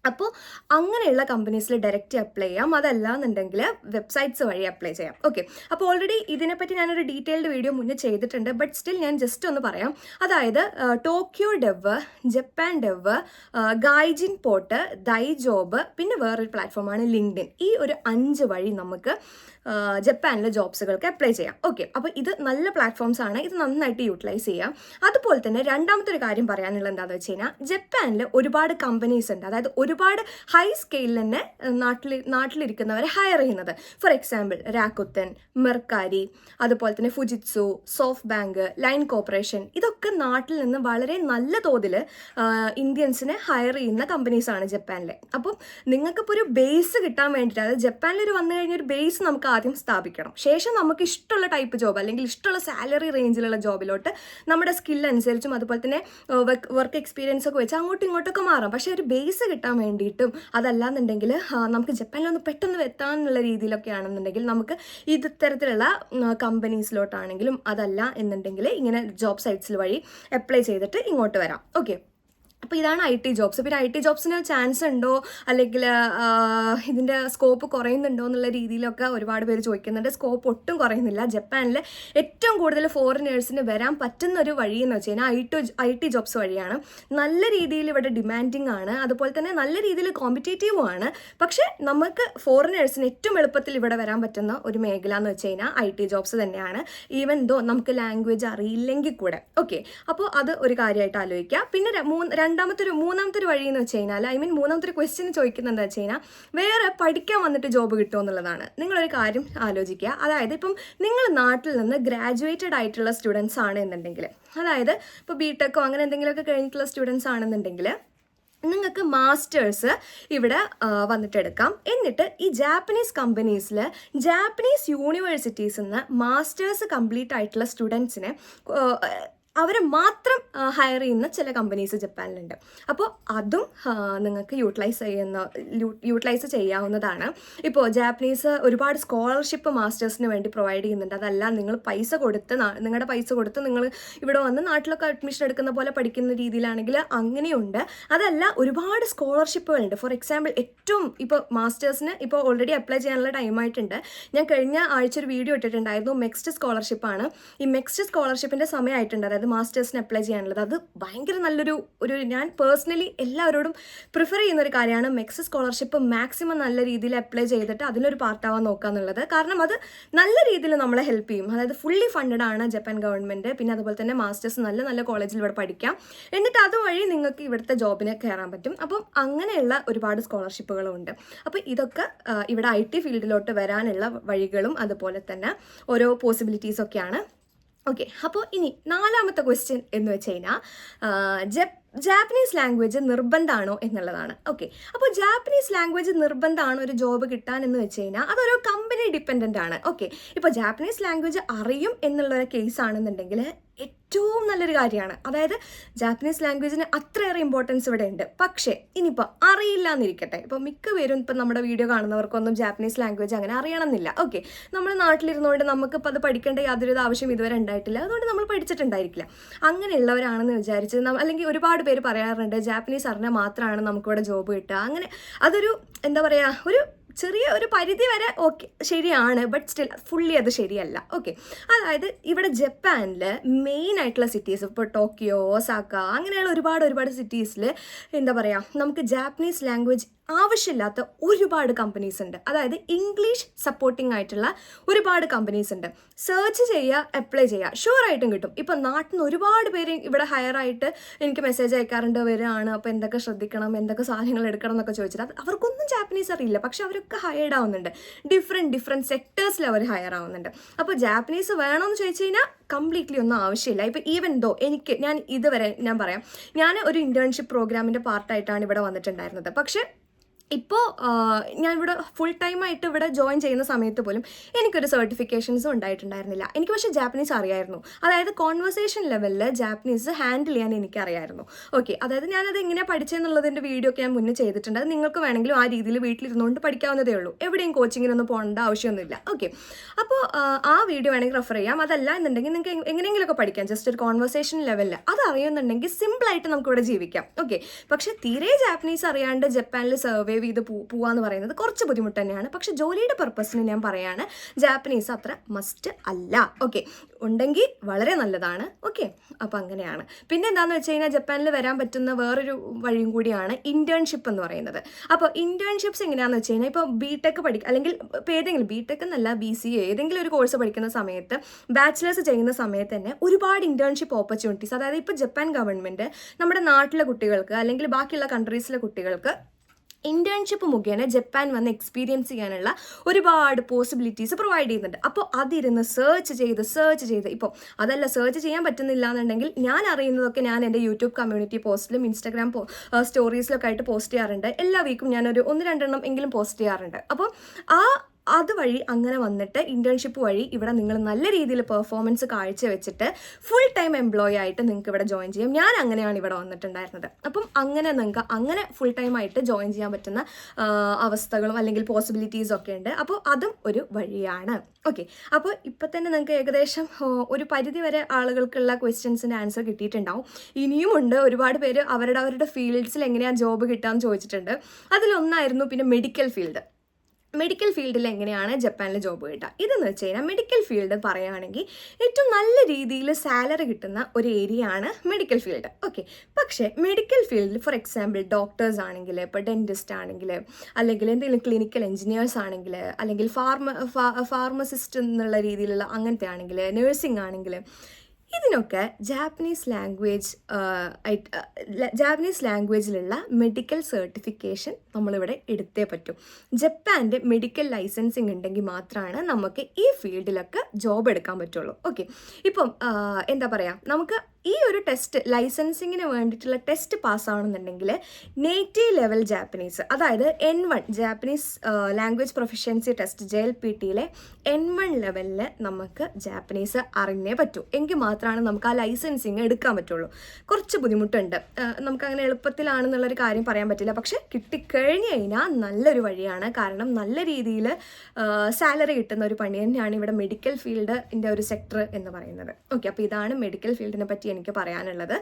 അപ്പോൾ അങ്ങനെയുള്ള കമ്പനീസിൽ ഡയറക്റ്റ് അപ്ലൈ ചെയ്യാം, അതല്ല എന്നുണ്ടെങ്കിൽ വെബ്സൈറ്റ്സ് വഴി അപ്ലൈ ചെയ്യാം. ഓക്കെ, അപ്പോൾ ഓൾറെഡി ഇതിനെപ്പറ്റി ഞാനൊരു ഡീറ്റെയിൽഡ് വീഡിയോ മുന്നേ ചെയ്തിട്ടുണ്ട്. ബട്ട് സ്റ്റിൽ ഞാൻ ജസ്റ്റ് ഒന്ന് പറയാം. അതായത് Tokyo dev, Japan dev, Gaijin pot, Daijob, പിന്നെ വേറൊരു പ്ലാറ്റ്ഫോമാണ് ലിങ്ക്ഡിൻ. ഈ ഒരു 5 വഴി നമുക്ക് ജപ്പാനിലെ ജോബ്സുകൾക്ക് അപ്ലൈ ചെയ്യാം. ഓക്കെ, അപ്പോൾ ഇത് നല്ല പ്ലാറ്റ്ഫോംസ് ആണ്, ഇത് നന്നായിട്ട് യൂട്ടിലൈസ് ചെയ്യാം. അതുപോലെ തന്നെ രണ്ടാമത്തെ ഒരു കാര്യം പറയാനുള്ളത് എന്താണെന്ന് വെച്ച് കഴിഞ്ഞാൽ ജപ്പാനിൽ ഒരുപാട് കമ്പനീസ് ഉണ്ട്, അതായത് ഒരുപാട് ഹൈ സ്കെയിലിൽ തന്നെ നാട്ടിലിരിക്കുന്നവരെ ഹയർ ചെയ്യുന്നത്. ഫോർ എക്സാമ്പിൾ രാക്കുത്തൻ, മെർക്കാരി, അതുപോലെ തന്നെ ഫുജിത്സു, സോഫ്റ്റ് ബാങ്ക്, ലൈൻ കോർപ്പറേഷൻ, ഇതൊക്കെ നാട്ടിൽ നിന്ന് വളരെ നല്ല തോതിൽ ഇന്ത്യൻസിനെ ഹയർ ചെയ്യുന്ന കമ്പനീസാണ് ജപ്പാനിലെ. അപ്പം നിങ്ങൾക്കിപ്പോൾ ഒരു ബേസ് കിട്ടാൻ വേണ്ടിയിട്ട്, അതായത് ജപ്പാനിൽ വന്നു കഴിഞ്ഞാൽ ഒരു ബേസ് നമുക്ക് ആദ്യം സ്ഥാപിക്കണം. ശേഷം നമുക്ക് ഇഷ്ടമുള്ള ടൈപ്പ് ജോബ് അല്ലെങ്കിൽ ഇഷ്ടമുള്ള സാലറി റേഞ്ചിലുള്ള ജോബിലോട്ട് നമ്മുടെ സ്കിൽ അനുസരിച്ചും അതുപോലെ തന്നെ വർക്ക് എക്സ്പീരിയൻസ് ഒക്കെ വെച്ച് അങ്ങോട്ടും ഇങ്ങോട്ടൊക്കെ മാറാം. പക്ഷേ ഒരു ബേസ് കിട്ടാൻ വേണ്ടിയിട്ടും അതല്ലാന്നുണ്ടെങ്കിൽ നമുക്ക് ജപ്പാനിലൊന്ന് പെട്ടെന്ന് എത്താനുള്ള രീതിയിലൊക്കെ ആണെന്നുണ്ടെങ്കിൽ നമുക്ക് ഇത്തരത്തിലുള്ള കമ്പനീസിലോട്ടാണെങ്കിലും, അതല്ല എന്നുണ്ടെങ്കിൽ ഇങ്ങനെ ജോബ് സൈറ്റ്സിൽ വഴി അപ്ലൈ ചെയ്തിട്ട് ഇങ്ങോട്ട് വരാം. ഓക്കെ, അപ്പോൾ ഇതാണ് IT ജോബ്സ്. പിന്നെ IT ജോബ്സിന് ചാൻസ് ഉണ്ടോ അല്ലെങ്കിൽ ഇതിൻ്റെ സ്കോപ്പ് കുറയുന്നുണ്ടോ എന്നുള്ള രീതിയിലൊക്കെ ഒരുപാട് പേര് ചോദിക്കുന്നുണ്ട്. സ്കോപ്പ് ഒട്ടും കുറയുന്നില്ല. ജപ്പാനിൽ ഏറ്റവും കൂടുതൽ ഫോറിനേഴ്സിന് വരാൻ പറ്റുന്ന ഒരു വഴി എന്ന് വെച്ച് കഴിഞ്ഞാൽ IT ജോബ്സ് വഴിയാണ്. നല്ല രീതിയിൽ ഇവിടെ ഡിമാൻഡിങ് ആണ്, അതുപോലെ തന്നെ നല്ല രീതിയിൽ കോമ്പറ്റേറ്റീവും ആണ്. പക്ഷേ നമുക്ക് ഫോറിനേഴ്സിന് ഏറ്റവും എളുപ്പത്തിൽ ഇവിടെ വരാൻ പറ്റുന്ന ഒരു മേഖല എന്ന് വെച്ച് കഴിഞ്ഞാൽ IT ജോബ്സ് തന്നെയാണ്, ഈവൻ ദോ നമുക്ക് ലാംഗ്വേജ് അറിയില്ലെങ്കിൽ കൂടെ. ഓക്കെ, അപ്പോൾ അത് ഒരു കാര്യമായിട്ട് ആലോചിക്കുക. പിന്നെ മൂന്നാമത്തെ ഒരു വഴി എന്ന് വെച്ച് കഴിഞ്ഞാൽ, മൂന്നാമത്തെ ഒരു ക്വസ്റ്റ്യൻ ചോദിക്കുന്നത് എന്താ വെച്ച് കഴിഞ്ഞാൽ വേറെ പഠിക്കാൻ വന്നിട്ട് ജോബ് കിട്ടുമോ എന്നുള്ളതാണ്. നിങ്ങളൊരു കാര്യം ആലോചിക്കുക. അതായത് ഇപ്പം നിങ്ങൾ നാട്ടിൽ നിന്ന് ഗ്രാജുവേറ്റഡ് ആയിട്ടുള്ള സ്റ്റുഡൻസ് ആണ് എന്നുണ്ടെങ്കിൽ, അതായത് ഇപ്പോൾ BTech അങ്ങനെ എന്തെങ്കിലുമൊക്കെ കഴിഞ്ഞിട്ടുള്ള സ്റ്റുഡൻസ് ആണെന്നുണ്ടെങ്കിൽ നിങ്ങൾക്ക് മാസ്റ്റേഴ്സ് ഇവിടെ വന്നിട്ട് എടുക്കാം. എന്നിട്ട് ഈ ജാപ്പനീസ് കമ്പനീസിൽ ജാപ്പനീസ് യൂണിവേഴ്സിറ്റീസിൽ നിന്ന് മാസ്റ്റേഴ്സ് കംപ്ലീറ്റ് ആയിട്ടുള്ള സ്റ്റുഡൻസിനെ അവരെ മാത്രം ഹയർ ചെയ്യുന്ന ചില കമ്പനീസ് ജപ്പാനിലുണ്ട്. അപ്പോൾ അതും നിങ്ങൾക്ക് യൂട്ടിലൈസ് ചെയ്യാവുന്നതാണ്. ഇപ്പോൾ ജാപ്പനീസ് ഒരുപാട് സ്കോളർഷിപ്പ് മാസ്റ്റേഴ്സിന് വേണ്ടി പ്രൊവൈഡ് ചെയ്യുന്നുണ്ട്. അതല്ല നിങ്ങൾ നിങ്ങളുടെ പൈസ കൊടുത്ത് നിങ്ങൾ ഇവിടെ വന്ന് നാട്ടിലൊക്കെ അഡ്മിഷൻ എടുക്കുന്ന പോലെ പഠിക്കുന്ന രീതിയിലാണെങ്കിൽ അങ്ങനെയുണ്ട്. അതല്ല ഒരുപാട് സ്കോളർഷിപ്പുകളുണ്ട്. ഫോർ എക്സാമ്പിൾ ഇപ്പോൾ മാസ്റ്റേഴ്സിന് ഇപ്പോൾ ഓൾറെഡി അപ്ലൈ ചെയ്യാനുള്ള ടൈമായിട്ടുണ്ട്. ഞാൻ കഴിഞ്ഞ ആഴ്ച ഒരു വീഡിയോ ഇട്ടിട്ടുണ്ടായിരുന്നു. മെക്സ്റ്റ് സ്കോളർഷിപ്പാണ്. ഈ മെക്സ്റ്റ് സ്കോളർഷിപ്പിൻ്റെ സമയമായിട്ടുണ്ട്, അതായത് മാസ്റ്റേഴ്സിന് അപ്ലൈ ചെയ്യാനുള്ളത്. അത് ഭയങ്കര നല്ലൊരു ഞാൻ പേഴ്സണലി എല്ലാവരോടും പ്രിഫർ ചെയ്യുന്ന ഒരു കാര്യമാണ് മെക്സ്റ്റ് സ്കോളർഷിപ്പ് മാക്സിമം നല്ല രീതിയിൽ അപ്ലൈ ചെയ്തിട്ട് അതിലൊരു പാർട്ടാവാൻ നോക്കുക എന്നുള്ളത്. കാരണം അത് നല്ല രീതിയിൽ നമ്മളെ ഹെൽപ്പ് ചെയ്യും. അതായത് ഫുള്ളി ഫണ്ടഡ് ആണ് ജപ്പാൻ ഗവൺമെൻറ്. പിന്നെ അതുപോലെ തന്നെ മാസ്റ്റേഴ്സ് നല്ല നല്ല കോളേജിൽ ഇവിടെ പഠിക്കാം. എന്നിട്ട് അതുവഴി നിങ്ങൾക്ക് ഇവിടുത്തെ ജോബിന് കയറാൻ പറ്റും. അപ്പം അങ്ങനെയുള്ള ഒരുപാട് സ്കോളർഷിപ്പുകളും ഉണ്ട്. അപ്പോൾ ഇതൊക്കെ ഇവിടെ IT ഫീൽഡിലോട്ട് വരാനുള്ള വഴികളും അതുപോലെ തന്നെ ഓരോ പോസിബിലിറ്റീസൊക്കെയാണ്. ഓക്കെ, അപ്പോൾ ഇനി 4ാമത്തെ ക്വസ്റ്റ്യൻ എന്ന് വെച്ച് കഴിഞ്ഞാൽ ജാപ്പനീസ് ലാംഗ്വേജ് നിർബന്ധമാണോ എന്നുള്ളതാണ്. ഓക്കെ, അപ്പോൾ ജാപ്പനീസ് ലാംഗ്വേജ് നിർബന്ധമാണോ ഒരു ജോബ് കിട്ടാൻ എന്ന് വെച്ച് കഴിഞ്ഞാൽ അതൊരു കമ്പനി ഡിപ്പെൻഡൻ്റ് ആണ്. ഓക്കെ, ഇപ്പോൾ ജാപ്പനീസ് ലാംഗ്വേജ് അറിയും എന്നുള്ളൊരു കേസ് ആണെന്നുണ്ടെങ്കിൽ ഏറ്റവും നല്ലൊരു കാര്യമാണ്. അതായത് ജാപ്പനീസ് ലാംഗ്വേജിന് അത്രയേറെ ഇമ്പോർട്ടൻസ് ഇവിടെ ഉണ്ട്. പക്ഷേ ഇനിയിപ്പോൾ അറിയില്ല എന്നിരിക്കട്ടെ, ഇപ്പോൾ മിക്കവരും ഇപ്പം നമ്മുടെ വീഡിയോ കാണുന്നവർക്കൊന്നും ജാപ്പനീസ് ലാംഗ്വേജ് അങ്ങനെ അറിയണമെന്നില്ല. ഓക്കെ, നമ്മൾ നാട്ടിലിരുന്നുകൊണ്ട് നമുക്കിപ്പോൾ അത് പഠിക്കേണ്ട യാതൊരു ആവശ്യം ഇതുവരെ ഉണ്ടായിട്ടില്ല, അതുകൊണ്ട് നമ്മൾ പഠിച്ചിട്ടുണ്ടായിരിക്കില്ല. അങ്ങനെയുള്ളവരാണെന്ന് വിചാരിച്ച് അല്ലെങ്കിൽ ഒരുപാട് പേര് പറയാറുണ്ട് ജാപ്പനീസ് അറിഞ്ഞാൽ മാത്രമാണ് നമുക്കിവിടെ ജോബ് കിട്ടുക. അങ്ങനെ അതൊരു എന്താ പറയുക, ചെറിയ ഒരു പരിധി വരെ ഓക്കെ ശരിയാണ്, ബട്ട് സ്റ്റിൽ ഫുള്ളി അത് ശരിയല്ല. ഓക്കെ, അതായത് ഇവിടെ ജപ്പാനിൽ മെയിൻ ആയിട്ടുള്ള സിറ്റീസ്, ഇപ്പോൾ ടോക്കിയോ, ഒസാക്ക, അങ്ങനെയുള്ള ഒരുപാട് സിറ്റീസിൽ എന്താ പറയുക, നമുക്ക് ജാപ്പനീസ് ലാംഗ്വേജ് ആവശ്യമില്ലാത്ത ഒരുപാട് കമ്പനീസ് ഉണ്ട്. അതായത് ഇംഗ്ലീഷ് സപ്പോർട്ടിംഗ് ആയിട്ടുള്ള ഒരുപാട് കമ്പനീസ് ഉണ്ട്. സെർച്ച് ചെയ്യുക, അപ്ലൈ ചെയ്യുക, ഷുവറായിട്ടും കിട്ടും. ഇപ്പം നാട്ടിൽ നിന്ന് ഒരുപാട് പേര് ഇവിടെ ഹയർ ആയിട്ട് എനിക്ക് മെസ്സേജ് അയക്കാറുണ്ട്, വരികയാണ്. അപ്പോൾ എന്തൊക്കെ ശ്രദ്ധിക്കണം, എന്തൊക്കെ സാധനങ്ങൾ എടുക്കണം എന്നൊക്കെ ചോദിച്ചിട്ട് അവർക്കൊന്നും ജാപ്പനീസ് അറിയില്ല, പക്ഷെ അവരൊക്കെ ഹയർഡ് ആവുന്നുണ്ട്. ഡിഫറെൻറ്റ് സെക്ടേഴ്സിൽ അവർ ഹയർ ആവുന്നുണ്ട്. അപ്പോൾ ജാപ്പനീസ് വേണമെന്ന് ചോദിച്ചു കഴിഞ്ഞാൽ കംപ്ലീറ്റ്ലി ഒന്നും ആവശ്യമില്ല. ഇപ്പോൾ ഈവൻ ദോ ഞാൻ പറയാം, ഞാൻ ഒരു ഇൻറ്റേൺഷിപ്പ് പ്രോഗ്രാമിൻ്റെ പാർട്ടായിട്ടാണ് ഇവിടെ വന്നിട്ടുണ്ടായിരുന്നത്. പക്ഷേ ഇപ്പോൾ ഞാൻ ഇവിടെ ഫുൾ ടൈമായിട്ട് ഇവിടെ ജോയിൻ ചെയ്യുന്ന സമയത്ത് പോലും എനിക്കൊരു സർട്ടിഫിക്കേഷൻസും ഉണ്ടായിട്ടുണ്ടായിരുന്നില്ല. എനിക്ക് പക്ഷേ ജാപ്പനീസ് അറിയായിരുന്നു. അതായത് കോൺവെർസേഷൻ ലെവലിൽ ജാപ്പനീസ് ഹാൻഡിൽ ചെയ്യാൻ എനിക്കറിയായിരുന്നു. ഓക്കെ, അതായത് ഞാനത് എങ്ങനെയാണ് പഠിച്ചതെന്നുള്ളതിൻ്റെ വീഡിയോ ഒക്കെ ഞാൻ മുന്നേ ചെയ്തിട്ടുണ്ട്. അത് നിങ്ങൾക്ക് വേണമെങ്കിലും ആ രീതിയിൽ വീട്ടിലിരുന്നുകൊണ്ട് പഠിക്കാവുന്നതേ ഉള്ളൂ. എവിടെയും കോച്ചിങ്ങിനൊന്നും പോകേണ്ട ആവശ്യമൊന്നുമില്ല. ഓക്കെ, അപ്പോൾ ആ വീഡിയോ വേണമെങ്കിൽ റെഫർ ചെയ്യാം. അതല്ല എന്നുണ്ടെങ്കിൽ നിങ്ങൾക്ക് എങ്ങനെയെങ്കിലുമൊക്കെ പഠിക്കാം, ജസ്റ്റ് ഒരു കോൺവെർസേഷൻ ലെവലിൽ അത് അറിയുന്നുണ്ടെങ്കിൽ സിമ്പിളായിട്ട് നമുക്കിവിടെ ജീവിക്കാം. ഓക്കെ, പക്ഷേ തീരെ ജാപ്പനീസ് അറിയാണ്ട് ജപ്പാനിൽ സർവൈവ് ചെയ്ത് പോവാന്ന് പറയുന്നത് കുറച്ച് ബുദ്ധിമുട്ട് തന്നെയാണ്. പക്ഷെ ജോലിയുടെ പർപ്പസിന് ഞാൻ പറയാണ്, ജാപ്പനീസ് അത്ര മസ്റ്റ് അല്ല. ഓക്കെ, ഉണ്ടെങ്കിൽ വളരെ നല്ലതാണ്. ഓക്കെ, അപ്പോൾ അങ്ങനെയാണ്. പിന്നെ എന്താണെന്ന് വെച്ച് കഴിഞ്ഞാൽ ജപ്പാനിൽ വരാൻ പറ്റുന്ന വേറൊരു വഴിയും കൂടിയാണ് ഇന്റേൺഷിപ്പ് എന്ന് പറയുന്നത്. അപ്പോൾ ഇന്റേൺഷിപ്സ് എങ്ങനെയാണെന്ന് വെച്ച് കഴിഞ്ഞാൽ ഇപ്പോൾ BTech അല്ലെങ്കിൽ ഇപ്പോൾ ഏതെങ്കിലും BTech എന്നല്ല BCA ഏതെങ്കിലും ഒരു കോഴ്സ് പഠിക്കുന്ന സമയത്ത് ബാച്ചിലേഴ്സ് ചെയ്യുന്ന സമയത്ത് തന്നെ ഒരുപാട് ഇന്റേൺഷിപ്പ് ഓപ്പർച്യൂണിറ്റീസ്, അതായത് ഇപ്പോൾ ജപ്പാൻ ഗവൺമെൻറ് നമ്മുടെ നാട്ടിലെ കുട്ടികൾക്ക് അല്ലെങ്കിൽ ബാക്കിയുള്ള കൺട്രീസിലെ കുട്ടികൾക്ക് ഇന്റേൺഷിപ്പ് മുഖേന ജപ്പാൻ വന്ന് എക്സ്പീരിയൻസ് ചെയ്യാനുള്ള ഒരുപാട് പോസിബിലിറ്റീസ് പ്രൊവൈഡ് ചെയ്യുന്നുണ്ട്. അപ്പോൾ അതിരുന്ന് സെർച്ച് ചെയ്ത് ഇപ്പോൾ അതല്ല സെർച്ച് ചെയ്യാൻ പറ്റുന്നില്ല എന്നുണ്ടെങ്കിൽ ഞാൻ അറിയുന്നതൊക്കെ ഞാൻ എൻ്റെ യൂട്യൂബ് കമ്മ്യൂണിറ്റി പോസ്റ്റിലും ഇൻസ്റ്റാഗ്രാം സ്റ്റോറീസിലൊക്കെ ആയിട്ട് പോസ്റ്റ് ചെയ്യാറുണ്ട്. എല്ലാ വീക്കും ഞാനൊരു 1-2 എങ്കിലും പോസ്റ്റ് ചെയ്യാറുണ്ട്. അപ്പോൾ അതുവഴി അങ്ങനെ വന്നിട്ട് ഇന്റേൺഷിപ്പ് വഴി ഇവിടെ നിങ്ങൾ നല്ല രീതിയിൽ പെർഫോമൻസ് കാഴ്ചവെച്ചിട്ട് ഫുൾ ടൈം എംപ്ലോയി ആയിട്ട് നിങ്ങൾക്ക് ഇവിടെ ജോയിൻ ചെയ്യാം. ഞാൻ അങ്ങനെയാണ് ഇവിടെ വന്നിട്ടുണ്ടായിരുന്നത്. അപ്പം അങ്ങനെ നിങ്ങൾക്ക് അങ്ങനെ ഫുൾ ടൈം ആയിട്ട് ജോയിൻ ചെയ്യാൻ പറ്റുന്ന അവസ്ഥകളും അല്ലെങ്കിൽ പോസിബിലിറ്റീസും ഒക്കെ ഉണ്ട്. അപ്പോൾ അതും ഒരു വഴിയാണ്. ഓക്കെ, അപ്പോൾ ഇപ്പം തന്നെ നിങ്ങൾക്ക് ഏകദേശം ഒരു പരിധി വരെ ആളുകൾക്കുള്ള ക്വസ്റ്റ്യൻസിൻ്റെ ആൻസർ കിട്ടിയിട്ടുണ്ടാവും. ഇനിയും ഉണ്ട് ഒരുപാട് പേര് അവരുടെ ഫീൽഡ്സിൽ എങ്ങനെയാണ് ജോബ് കിട്ടാമെന്ന് ചോദിച്ചിട്ടുണ്ട്. അതിലൊന്നായിരുന്നു പിന്നെ മെഡിക്കൽ ഫീൽഡിൽ എങ്ങനെയാണ് ജപ്പാനിൽ ജോബ് കിട്ടുക ഇതെന്ന് വെച്ച് കഴിഞ്ഞാൽ, മെഡിക്കൽ ഫീൽഡ് പറയുകയാണെങ്കിൽ ഏറ്റവും നല്ല രീതിയിൽ സാലറി കിട്ടുന്ന ഒരു ഏരിയ ആണ് മെഡിക്കൽ ഫീൽഡ്. ഓക്കെ, പക്ഷേ മെഡിക്കൽ ഫീൽഡിൽ ഫോർ എക്സാമ്പിൾ ഡോക്ടേഴ്സ് ആണെങ്കിൽ, ഇപ്പോൾ ഡെൻറ്റിസ്റ്റ് ആണെങ്കിൽ, അല്ലെങ്കിൽ എന്തെങ്കിലും ക്ലിനിക്കൽ എഞ്ചിനീയേഴ്സ് ആണെങ്കിൽ, അല്ലെങ്കിൽ ഫാർമസിസ്റ്റ് എന്നുള്ള രീതിയിലുള്ള അങ്ങനത്തെ ആണെങ്കിൽ, നഴ്സിംഗ് ആണെങ്കിൽ, ഇതിനൊക്കെ ജാപ്പനീസ് ലാംഗ്വേജിലുള്ള മെഡിക്കൽ സർട്ടിഫിക്കേഷൻ നമ്മളിവിടെ എടുത്തേ പറ്റും. ജപ്പാൻ്റെ മെഡിക്കൽ ലൈസൻസിങ് ഉണ്ടെങ്കിൽ മാത്രമാണ് നമുക്ക് ഈ ഫീൽഡിലൊക്കെ ജോബ് എടുക്കാൻ പറ്റുള്ളൂ. ഓക്കെ, ഇപ്പം എന്താ പറയുക, നമുക്ക് ഈ ഒരു ടെസ്റ്റ് ലൈസൻസിങ്ങിന് വേണ്ടിയിട്ടുള്ള ടെസ്റ്റ് പാസ്സാവണമെന്നുണ്ടെങ്കിൽ നേറ്റീവ് ലെവൽ ജാപ്പനീസ്, അതായത് N1 Japanese language proficiency test JLPTയിലെ N1 ലെവലിൽ നമുക്ക് ജാപ്പനീസ് അറിഞ്ഞേ പറ്റൂ. എങ്കിൽ മാത്രമാണ് നമുക്ക് ആ ലൈസൻസിങ് എടുക്കാൻ പറ്റുള്ളൂ. കുറച്ച് ബുദ്ധിമുട്ടുണ്ട്, നമുക്കങ്ങനെ എളുപ്പത്തിലാണെന്നുള്ളൊരു കാര്യം പറയാൻ പറ്റില്ല. പക്ഷെ കിട്ടിക്കഴിഞ്ഞ് കഴിഞ്ഞാൽ നല്ലൊരു വഴിയാണ്. കാരണം നല്ല രീതിയിൽ സാലറി കിട്ടുന്ന ഒരു പണി തന്നെയാണ് ഇവിടെ മെഡിക്കൽ ഫീൽഡിൻ്റെ ഒരു സെക്ടർ എന്ന് പറയുന്നത്. ഓക്കെ, അപ്പോൾ ഇതാണ് മെഡിക്കൽ ഫീൽഡിനെ പറ്റി എനിക്ക് പറയാനുള്ളത്.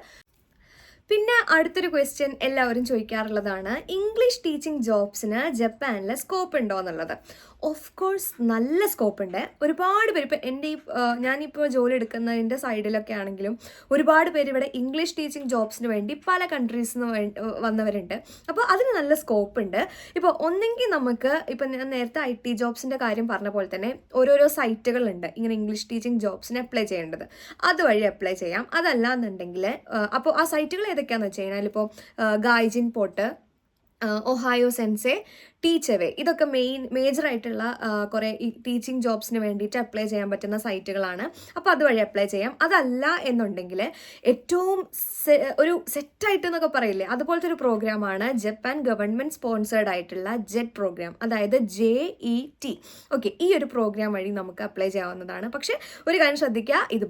പിന്നെ അടുത്തൊരു ക്വസ്റ്റ്യൻ എല്ലാവരും ചോദിക്കാറുള്ളതാണ്, ഇംഗ്ലീഷ് ടീച്ചിങ് ജോബ്സിന് ജപ്പാനിൽ സ്കോപ്പ് ഉണ്ടോ എന്നുള്ളത്. ഓഫ് കോഴ്സ് നല്ല സ്കോപ്പ് ഉണ്ട്. ഒരുപാട് പേര് ഇപ്പോൾ എൻ്റെ ഞാനിപ്പോൾ ജോലി എടുക്കുന്നതിൻ്റെ സൈഡിലൊക്കെ ആണെങ്കിലും ഒരുപാട് പേര് ഇവിടെ ഇംഗ്ലീഷ് ടീച്ചിങ് ജോബ്സിന് വേണ്ടി പല കൺട്രീസിൽ നിന്ന് വന്നവരുണ്ട്. അപ്പോൾ അതിന് നല്ല സ്കോപ്പ് ഉണ്ട്. ഇപ്പോൾ ഒന്നെങ്കിൽ നമുക്ക് ഇപ്പം ഞാൻ നേരത്തെ IT ജോബ്സിൻ്റെ കാര്യം പറഞ്ഞ പോലെ തന്നെ ഓരോരോ സൈറ്റുകളുണ്ട് ഇങ്ങനെ ഇംഗ്ലീഷ് ടീച്ചിങ് ജോബ്സിന് അപ്ലൈ ചെയ്യേണ്ടത്. അതുവഴി അപ്ലൈ ചെയ്യാം. അതല്ല എന്നുണ്ടെങ്കിൽ അപ്പോൾ ആ സൈറ്റുകൾ ഏതൊക്കെയാണെന്ന് വെച്ച് കഴിഞ്ഞാൽ ഇപ്പോൾ ഗായ്ജിൻ പോട്ട്, ഒഹായോ സെൻസെ, ടീച്ചവേ, ഇതൊക്കെ മേജറായിട്ടുള്ള കുറേ ഈ ടീച്ചിങ് ജോബ്സിന് വേണ്ടിയിട്ട് അപ്ലൈ ചെയ്യാൻ പറ്റുന്ന സൈറ്റുകളാണ്. അപ്പോൾ അതുവഴി അപ്ലൈ ചെയ്യാം. അതല്ല എന്നുണ്ടെങ്കിൽ ഏറ്റവും ഒരു സെറ്റായിട്ട് എന്നൊക്കെ പറയില്ലേ, അതുപോലത്തെ ഒരു പ്രോഗ്രാമാണ് ജപ്പാൻ ഗവൺമെൻറ് സ്പോൺസേർഡ് ആയിട്ടുള്ള JET പ്രോഗ്രാം, അതായത് JET. ഓക്കെ, ഈ ഒരു പ്രോഗ്രാം വഴി നമുക്ക് അപ്ലൈ ചെയ്യാവുന്നതാണ്. പക്ഷേ ഒരു കാര്യം ശ്രദ്ധിക്കുക, ഇത്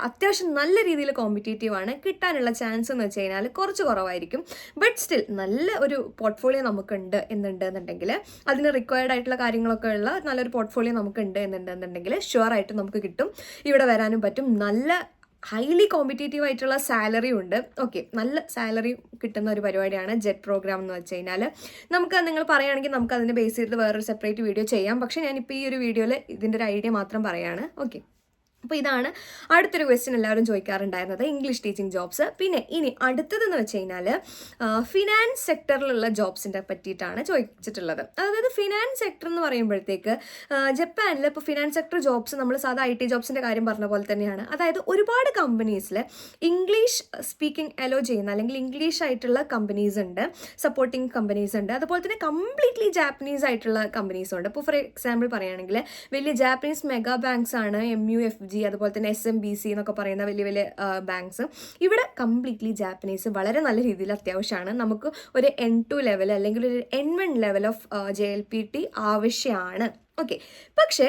അത്യാവശ്യം നല്ല രീതിയിൽ കോമ്പറ്റേറ്റീവ് ആണ്. കിട്ടാനുള്ള ചാൻസ് എന്ന് വെച്ച് കഴിഞ്ഞാൽ കുറച്ച് കുറവായിരിക്കും. ബട്ട് സ്റ്റിൽ നല്ല ഒരു പോർട്ട്ഫോളിയോ നമുക്കുണ്ട് എന്നുണ്ടെന്നുണ്ടെങ്കിൽ, അതിന് റിക്വയർഡ് ആയിട്ടുള്ള കാര്യങ്ങളൊക്കെ ഉള്ള നല്ലൊരു പോർട്ട്ഫോളിയോ നമുക്കുണ്ട് എന്നുണ്ടെന്നുണ്ടെങ്കിൽ ഷുവറായിട്ട് നമുക്ക് കിട്ടും. ഇവിടെ വരാനും പറ്റും. നല്ല ഹൈലി കോമ്പറ്റേറ്റീവ് ആയിട്ടുള്ള സാലറി ഉണ്ട്. ഓക്കെ, നല്ല സാലറി കിട്ടുന്ന ഒരു പരിപാടിയാണ് JET പ്രോഗ്രാം എന്ന് വെച്ച് കഴിഞ്ഞാൽ. നിങ്ങൾ പറയുകയാണെങ്കിൽ നമുക്ക് അതിനെ ബേസ് ചെയ്ത് വേറൊരു സെപ്പറേറ്റ് വീഡിയോ ചെയ്യാം. പക്ഷേ ഞാനിപ്പോൾ ഈ ഒരു വീഡിയോയിൽ ഇതിൻ്റെ ഒരു ഐഡിയ മാത്രം പറയുകയാണ്. ഓക്കെ, അപ്പോൾ ഇതാണ് അടുത്തൊരു ക്വസ്റ്റ്യൻ എല്ലാവരും ചോദിക്കാറുണ്ടായിരുന്നത്, ഇംഗ്ലീഷ് ടീച്ചിങ് ജോബ്സ്. പിന്നെ ഇനി അടുത്തതെന്ന് വെച്ച് കഴിഞ്ഞാൽ ഫിനാൻസ് സെക്ടറിലുള്ള ജോബ്സിൻ്റെ പറ്റിയിട്ടാണ് ചോദിച്ചിട്ടുള്ളത്. അതായത് ഫിനാൻസ് സെക്ടർ എന്ന് പറയുമ്പോഴത്തേക്ക് ജപ്പാനിൽ ഇപ്പോൾ ഫിനാൻസ് സെക്ടർ ജോബ്സ് നമ്മൾ സാധാ IT ജോബ്സിൻ്റെ കാര്യം പറഞ്ഞ പോലെ തന്നെയാണ്. അതായത് ഒരുപാട് കമ്പനീസിൽ ഇംഗ്ലീഷ് സ്പീക്കിംഗ് അലോ ചെയ്യുന്ന അല്ലെങ്കിൽ ഇംഗ്ലീഷ് ആയിട്ടുള്ള കമ്പനീസ് ഉണ്ട്, സപ്പോർട്ടിങ് കമ്പനീസ് ഉണ്ട്. അതുപോലെ തന്നെ കംപ്ലീറ്റ്ലി ജാപ്പനീസ് ആയിട്ടുള്ള കമ്പനീസും ഉണ്ട്. ഇപ്പോൾ ഫോർ എക്സാമ്പിൾ പറയുകയാണെങ്കിൽ വലിയ ജാപ്പനീസ് മെഗാ ബാങ്ക്സ് ആണ് MUFG, അതുപോലെ തന്നെ SMBC എന്നൊക്കെ പറയുന്ന വലിയ വലിയ ബാങ്ക്സ്. ഇവിടെ കംപ്ലീറ്റ്ലി ജാപ്പനീസ് വളരെ നല്ല രീതിയിൽ അത്യാവശ്യമാണ്. നമുക്ക് ഒരു N2 ലെവൽ അല്ലെങ്കിൽ ഒരു N1 ലെവൽ ഓഫ് JLPT ആവശ്യമാണ്. ഓക്കെ, പക്ഷേ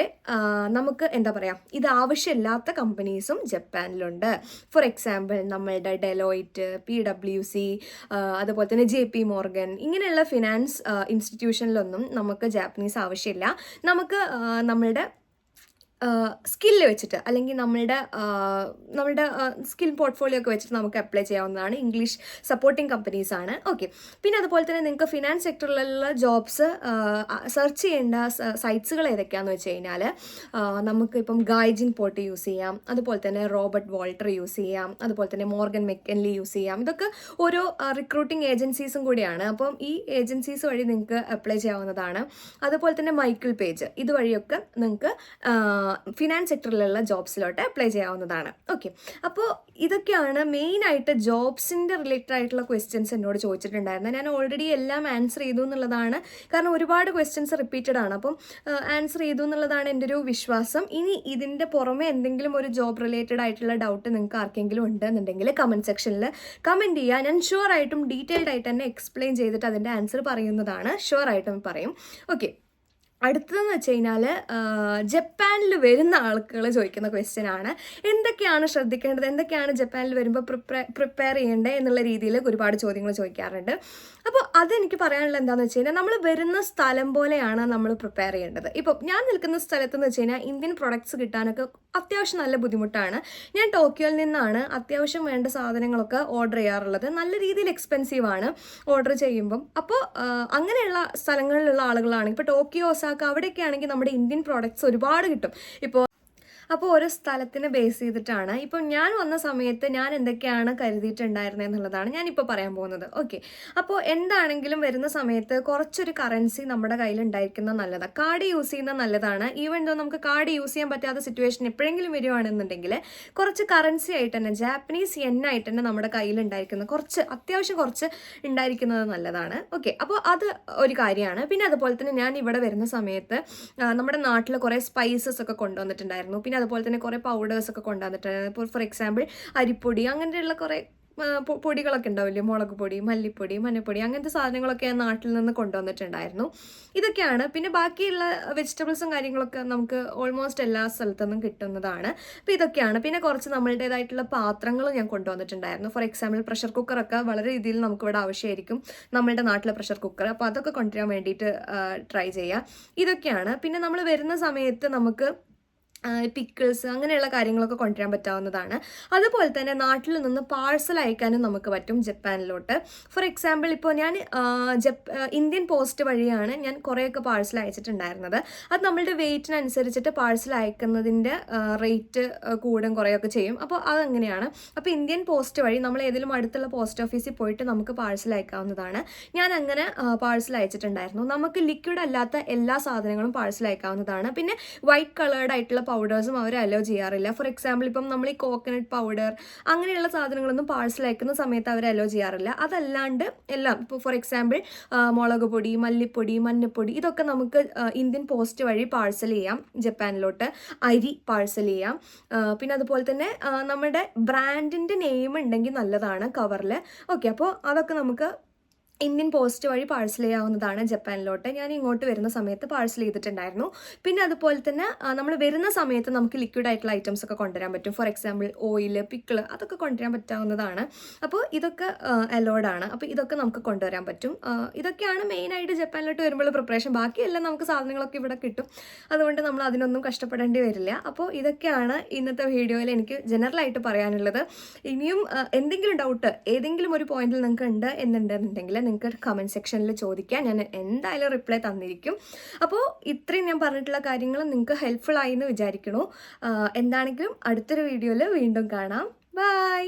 നമുക്ക് എന്താ പറയുക, ഇത് ആവശ്യമില്ലാത്ത കമ്പനീസും ജപ്പാനിലുണ്ട്. ഫോർ എക്സാമ്പിൾ നമ്മളുടെ ഡെലോയിറ്റ്, PwC, അതുപോലെ തന്നെ JP Morgan, ഇങ്ങനെയുള്ള ഫിനാൻസ് ഇൻസ്റ്റിറ്റ്യൂഷനിലൊന്നും നമുക്ക് ജാപ്പനീസ് ആവശ്യമില്ല. നമുക്ക് നമ്മളുടെ സ്കില്ല് വെച്ചിട്ട് അല്ലെങ്കിൽ നമ്മളുടെ സ്കിൽ പോർട്ട്ഫോളിയോ ഒക്കെ വെച്ചിട്ട് നമുക്ക് അപ്ലൈ ചെയ്യാവുന്നതാണ്. English supporting കമ്പനീസാണ്. ഓക്കെ, പിന്നെ അതുപോലെ തന്നെ നിങ്ങൾക്ക് ഫിനാൻസ് സെക്ടറിലുള്ള ജോബ്സ് സെർച്ച് ചെയ്യേണ്ട സൈറ്റ്സുകൾ ഏതൊക്കെയാണെന്ന് വെച്ച് കഴിഞ്ഞാൽ നമുക്ക് ഇപ്പം ഗായ്ജിൻ പോർട്ട് യൂസ് ചെയ്യാം, അതുപോലെ തന്നെ റോബർട്ട് വോൾട്ടർ യൂസ് ചെയ്യാം, അതുപോലെ തന്നെ മോർഗൻ മെക്കൻലി യൂസ് ചെയ്യാം. ഇതൊക്കെ ഓരോ റിക്രൂട്ടിംഗ് ഏജൻസീസും കൂടിയാണ്. അപ്പം ഈ ഏജൻസീസ് വഴി നിങ്ങൾക്ക് അപ്ലൈ ചെയ്യാവുന്നതാണ്. അതുപോലെ തന്നെ മൈക്കിൾ പേജ്, ഇതുവഴിയൊക്കെ നിങ്ങൾക്ക് ഫിനാൻസ് സെക്ടറിലുള്ള ജോബ്സിലോട്ട് അപ്ലൈ ചെയ്യാവുന്നതാണ്. ഓക്കെ, അപ്പോൾ ഇതൊക്കെയാണ് മെയിനായിട്ട് ജോബ്സിൻ്റെ റിലേറ്റഡ് ആയിട്ടുള്ള ക്വസ്റ്റ്യൻസ് എന്നോട് ചോദിച്ചിട്ടുണ്ടായിരുന്നത്. ഞാൻ ഓൾറെഡി എല്ലാം ആൻസർ ചെയ്തു എന്നുള്ളതാണ്. കാരണം ഒരുപാട് ക്വസ്റ്റ്യൻസ് റിപ്പീറ്റഡ് ആണ്. അപ്പം ആൻസർ ചെയ്തു എന്നുള്ളതാണ് എൻ്റെ ഒരു വിശ്വാസം. ഇനി ഇതിൻ്റെ പുറമെ എന്തെങ്കിലും ഒരു ജോബ് റിലേറ്റഡ് ആയിട്ടുള്ള ഡൗട്ട് നിങ്ങൾക്ക് ആർക്കെങ്കിലും ഉണ്ടെന്നുണ്ടെങ്കിൽ കമൻറ്റ് സെക്ഷനിൽ കമൻറ്റ് ചെയ്യുക. ഞാൻ ഷുവറായിട്ടും ഡീറ്റെയിൽഡ് ആയിട്ട് തന്നെ എക്സ്പ്ലെയിൻ ചെയ്തിട്ട് അതിൻ്റെ ആൻസർ പറയുന്നതാണ്. ഷുവറായിട്ടും പറയും. ഓക്കെ, അടുത്തതെന്ന് വെച്ച് കഴിഞ്ഞാൽ ജപ്പാനിൽ വരുന്ന ആളുകൾ ചോദിക്കുന്ന ക്വസ്റ്റ്യൻ ആണ്, എന്തൊക്കെയാണ് ശ്രദ്ധിക്കേണ്ടത്, എന്തൊക്കെയാണ് ജപ്പാനിൽ വരുമ്പോൾ പ്രിപ്പയർ ചെയ്യേണ്ടത് എന്നുള്ള രീതിയിൽ ഒരുപാട് ചോദ്യങ്ങൾ ചോദിക്കാറുണ്ട്. അപ്പോൾ അതെനിക്ക് പറയാനുള്ള എന്താണെന്ന് വെച്ച് കഴിഞ്ഞാൽ, നമ്മൾ വരുന്ന സ്ഥലം പോലെയാണ് നമ്മൾ പ്രിപ്പയർ ചെയ്യേണ്ടത്. ഇപ്പോൾ ഞാൻ നിൽക്കുന്ന സ്ഥലത്തെന്ന് വെച്ച് കഴിഞ്ഞാൽ ഇന്ത്യൻ പ്രൊഡക്ട്സ് കിട്ടാനൊക്കെ അത്യാവശ്യം നല്ല ബുദ്ധിമുട്ടാണ്. ഞാൻ ടോക്കിയോയിൽ നിന്നാണ് അത്യാവശ്യം വേണ്ട സാധനങ്ങളൊക്കെ ഓർഡർ ചെയ്യാറുള്ളത്. നല്ല രീതിയിൽ എക്സ്പെൻസീവാണ് ഓർഡർ ചെയ്യുമ്പം. അപ്പോൾ അങ്ങനെയുള്ള സ്ഥലങ്ങളിലുള്ള ആളുകളാണ് ഇപ്പോൾ ടോക്കിയോ, അവിടെയൊക്കെ ആണെങ്കിൽ നമ്മുടെ ഇന്ത്യൻ പ്രോഡക്ട്സ് ഒരുപാട് കിട്ടും. അപ്പോൾ ഓരോ സ്ഥലത്തിനെ ബേസ് ചെയ്തിട്ടാണ്. ഇപ്പം ഞാൻ വന്ന സമയത്ത് ഞാൻ എന്തൊക്കെയാണ് കരുതിയിട്ടുണ്ടായിരുന്നത് എന്നുള്ളതാണ് ഞാനിപ്പോൾ പറയാൻ പോകുന്നത്. ഓക്കെ, അപ്പോൾ എന്താണെങ്കിലും വരുന്ന സമയത്ത് കുറച്ചൊരു കറൻസി നമ്മുടെ കയ്യിൽ ഉണ്ടായിരിക്കുന്നത് നല്ലതാണ്. കാർഡ് യൂസ് ചെയ്യുന്നത് നല്ലതാണ്. ഈവൻ ദോ നമുക്ക് കാർഡ് യൂസ് ചെയ്യാൻ പറ്റാത്ത സിറ്റുവേഷൻ എപ്പോഴെങ്കിലും വരുവാണെന്നുണ്ടെങ്കിൽ കുറച്ച് കറൻസി ആയിട്ട് തന്നെ, ജാപ്പനീസ് യെൻ ആയിട്ട് തന്നെ നമ്മുടെ കയ്യിൽ ഉണ്ടായിരിക്കുന്നത് അത്യാവശ്യം കുറച്ച് ഉണ്ടായിരിക്കുന്നത് നല്ലതാണ്. ഓക്കെ, അപ്പോൾ അത് ഒരു കാര്യമാണ്. പിന്നെ അതുപോലെ തന്നെ ഞാൻ ഇവിടെ വരുന്ന സമയത്ത് നമ്മുടെ നാട്ടിൽ കുറേ സ്പൈസസ് ഒക്കെ കൊണ്ടുവന്നിട്ടുണ്ടായിരുന്നു. പിന്നെ പിന്നെ അതുപോലെ തന്നെ കുറേ പൗഡേഴ്സൊക്കെ കൊണ്ടുവന്നിട്ടുണ്ട്. ഇപ്പോൾ ഫോർ എക്സാമ്പിൾ അരിപ്പൊടി അങ്ങനെയുള്ള കുറേ പൊടികളൊക്കെ ഉണ്ടാവില്ലേ, മുളക് പൊടി, മല്ലിപ്പൊടി, മഞ്ഞൾപ്പൊടി, അങ്ങനത്തെ സാധനങ്ങളൊക്കെ ഞാൻ നാട്ടിൽ നിന്ന് കൊണ്ടുവന്നിട്ടുണ്ടായിരുന്നു. ഇതൊക്കെയാണ്. പിന്നെ ബാക്കിയുള്ള വെജിറ്റബിൾസും കാര്യങ്ങളൊക്കെ നമുക്ക് ഓൾമോസ്റ്റ് എല്ലാ സ്ഥലത്തുനിന്നും കിട്ടുന്നതാണ്. അപ്പോൾ ഇതൊക്കെയാണ്. പിന്നെ കുറച്ച് നമ്മളുടേതായിട്ടുള്ള പാത്രങ്ങളും ഞാൻ കൊണ്ടുവന്നിട്ടുണ്ടായിരുന്നു. ഫോർ എക്സാമ്പിൾ പ്രഷർ കുക്കറൊക്കെ വളരെ രീതിയിൽ നമുക്കിവിടെ ആവശ്യമായിരിക്കും, നമ്മളുടെ നാട്ടിലെ പ്രഷർ കുക്കർ. അപ്പോൾ അതൊക്കെ കൊണ്ടുവരാൻ വേണ്ടിയിട്ട് ട്രൈ ചെയ്യുക. ഇതൊക്കെയാണ്. പിന്നെ നമ്മൾ വരുന്ന സമയത്ത് നമുക്ക് പിക്കിൾസ് അങ്ങനെയുള്ള കാര്യങ്ങളൊക്കെ കൊണ്ടുവരാൻ പറ്റാവുന്നതാണ്. അതുപോലെ തന്നെ നാട്ടിൽ നിന്ന് പാഴ്സൽ അയക്കാനും നമുക്ക് പറ്റും ജപ്പാനിലോട്ട്. ഫോർ എക്സാമ്പിൾ ഇപ്പോൾ ഞാൻ ഇന്ത്യൻ പോസ്റ്റ് വഴിയാണ് ഞാൻ കുറേയൊക്കെ പാഴ്സൽ അയച്ചിട്ടുണ്ടായിരുന്നത്. അത് നമ്മളുടെ വെയിറ്റിനനുസരിച്ചിട്ട് പാഴ്സൽ അയക്കുന്നതിൻ്റെ റേറ്റ് കൂടും കുറേയൊക്കെ ചെയ്യും. അപ്പോൾ അതങ്ങനെയാണ്. അപ്പോൾ ഇന്ത്യൻ പോസ്റ്റ് വഴി നമ്മൾ ഏതെങ്കിലും അടുത്തുള്ള പോസ്റ്റ് ഓഫീസിൽ പോയിട്ട് നമുക്ക് പാഴ്സൽ അയക്കാവുന്നതാണ്. ഞാൻ അങ്ങനെ പാഴ്സൽ അയച്ചിട്ടുണ്ടായിരുന്നു. നമുക്ക് ലിക്വിഡ് അല്ലാത്ത എല്ലാ സാധനങ്ങളും പാഴ്സൽ അയക്കാവുന്നതാണ്. പിന്നെ വൈറ്റ് കളേർഡ് ആയിട്ടുള്ള പൗഡേഴ്സും അവർ അലോ ചെയ്യാറില്ല. ഫോർ എക്സാമ്പിൾ ഇപ്പം നമ്മൾ ഈ കോക്കനട്ട് പൗഡർ അങ്ങനെയുള്ള സാധനങ്ങളൊന്നും പാഴ്സൽ അയക്കുന്ന സമയത്ത് അവർ അലോ ചെയ്യാറില്ല. അതല്ലാണ്ട് എല്ലാം ഇപ്പോൾ ഫോർ എക്സാമ്പിൾ മുളക് പൊടി, മല്ലിപ്പൊടി, മഞ്ഞൾപ്പൊടി ഇതൊക്കെ നമുക്ക് ഇന്ത്യൻ പോസ്റ്റ് വഴി പാഴ്സൽ ചെയ്യാം ജപ്പാനിലോട്ട്. അരി പാഴ്സൽ ചെയ്യാം. പിന്നെ അതുപോലെ തന്നെ നമ്മുടെ ബ്രാൻഡിൻ്റെ നെയിം ഉണ്ടെങ്കിൽ നല്ലതാണ് കവറിൽ. ഓക്കെ, അപ്പോൾ അതൊക്കെ നമുക്ക് ഇന്ത്യൻ പോസ്റ്റ് വഴി പാഴ്സൽ ചെയ്യാവുന്നതാണ് ജപ്പാനിലോട്ട്. ഞാൻ ഇങ്ങോട്ട് വരുന്ന സമയത്ത് പാഴ്സൽ ചെയ്തിട്ടുണ്ടായിരുന്നു. പിന്നെ അതുപോലെ തന്നെ നമ്മൾ വരുന്ന സമയത്ത് നമുക്ക് ലിക്വിഡ് ആയിട്ടുള്ള ഐറ്റംസ് ഒക്കെ കൊണ്ടുവരാൻ പറ്റും. ഫോർ എക്സാമ്പിൾ ഓയിൽ, പിക്കിൾ അതൊക്കെ കൊണ്ടുവരാൻ പറ്റാവുന്നതാണ്. അപ്പോൾ ഇതൊക്കെ അലോഡാണ്. അപ്പോൾ ഇതൊക്കെ നമുക്ക് കൊണ്ടുവരാൻ പറ്റും. ഇതൊക്കെയാണ് മെയിനായിട്ട് ജപ്പാനിലോട്ട് വരുമ്പോൾ പ്രിപ്പറേഷൻ. ബാക്കിയെല്ലാം നമുക്ക് സാധനങ്ങളൊക്കെ ഇവിടെ കിട്ടും. അതുകൊണ്ട് നമ്മൾ അതിനൊന്നും കഷ്ടപ്പെടേണ്ടി വരില്ല. അപ്പോൾ ഇതൊക്കെയാണ് ഇന്നത്തെ വീഡിയോയിൽ എനിക്ക് ജനറലായിട്ട് പറയാനുള്ളത്. ഇനിയും എന്തെങ്കിലും ഡൗട്ട് ഏതെങ്കിലും ഒരു പോയിന്റിൽ നിങ്ങൾക്ക് ഉണ്ട് എന്നുണ്ടെന്നുണ്ടെങ്കിൽ നിങ്ങൾക്ക് കമൻറ്റ് സെക്ഷനിൽ ചോദിക്കാം. ഞാൻ എന്തായാലും റിപ്ലൈ തന്നിരിക്കും. അപ്പോൾ ഇത്രയും ഞാൻ പറഞ്ഞിട്ടുള്ള കാര്യങ്ങൾ നിങ്ങൾക്ക് ഹെൽപ്ഫുൾ ആയി എന്ന് വിചാരിക്കണു. എന്താണെങ്കിലും അടുത്തൊരു വീഡിയോയിൽ വീണ്ടും കാണാം. ബൈ.